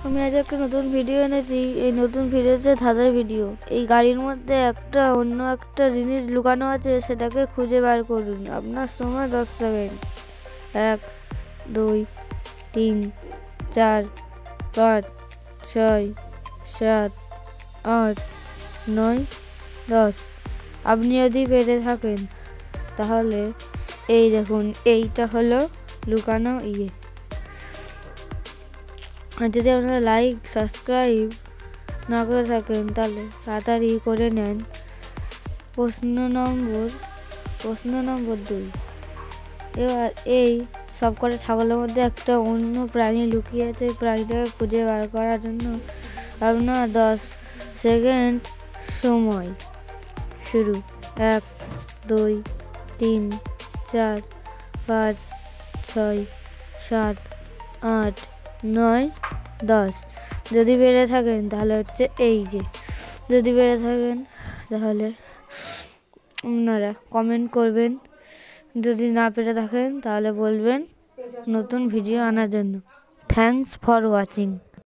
আমি আজ একটা নতুন ভিডিও এনেছি। এই নতুন ভিডিও হচ্ছে ধাঁধার ভিডিও। এই গাড়ির মধ্যে একটা অন্য একটা জিনিস লুকানো আছে, সেটাকে খুঁজে বার করুন। আপনার সময় 10 সেকেন্ড। 1 2 3 4 5 6 7 8 9 10। আপনি যদি পেরে থাকেন তাহলে এই দেখুন, এইটা হলো লুকানো আর যদি আপনারা লাইক সাবস্ক্রাইব না করে থাকেন তাহলে তাড়াতাড়ি করে নেন। প্রশ্ন নম্বর 2। এবার এই সব কটা ছাগলের মধ্যে একটা অন্য প্রাণী লুকিয়ে আছে। প্রাণীটাকে খুঁজে বার করার জন্য আপনার 10 সেকেন্ড সময় শুরু। 1 2 3 4 5 6 7 8 9 10। যদি বেড়ে থাকেন তাহলে হচ্ছে এই যে, যদি বেড়ে থাকেন তাহলে আপনারা কমেন্ট করবেন। যদি না পেরে থাকেন তাহলে বলবেন নতুন ভিডিও আনার জন্য। Thanks for watching.